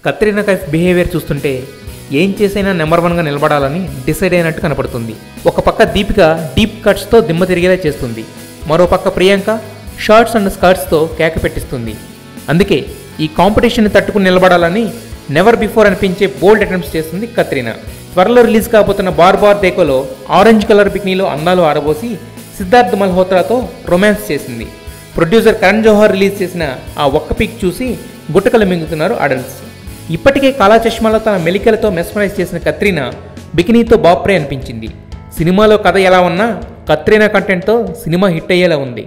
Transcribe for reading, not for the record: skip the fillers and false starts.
Katrina Kaif behaviour చూస్తుంటే ఏం చేసైనా నెంబర్ 1గా నిలబడాలని డిసైడ్ అయినట్టు కనపడుతుంది. ఒక పక్క దీపిక డీప్ కట్స్తో దిమ్మ తిరిగేలా చేస్తుంది, మరో పక్క ప్రియాంక షార్ట్స్ అండ్ స్కర్ట్స్తో కేక పెట్టిస్తుంది. అందుకే ఈ కాంపిటీషన్ని తట్టుకుని నిలబడాలని నెవర్ బిఫోర్ అనిపించే బోల్డ్ అటెంప్ట్స్ చేస్తుంది కత్రినా. త్వరలో రిలీజ్ కాబోతున్న బార్ బార్ దేకోలో ఆరెంజ్ కలర్ బికినీలో అందాలు ఆరబోసి సిద్ధార్థ్ మల్హోత్రాతో రొమాన్స్ చేసింది. ప్రొడ్యూసర్ కరణ్ జోహర్ రిలీజ్ చేసిన ఆ ఒక్క పిక్ చూసి గుట్టకలు మింగుతున్నారు అడల్ట్స్. ఇప్పటికే కాలా చష్మాలో తన మెలికలతో మెస్మరైజ్ చేసిన కత్రినా బికినీతో బాప్రే అనిపించింది. సినిమాలో కథ ఎలా ఉన్నా కత్రినా కంటెంట్తో సినిమా హిట్ అయ్యేలా ఉంది.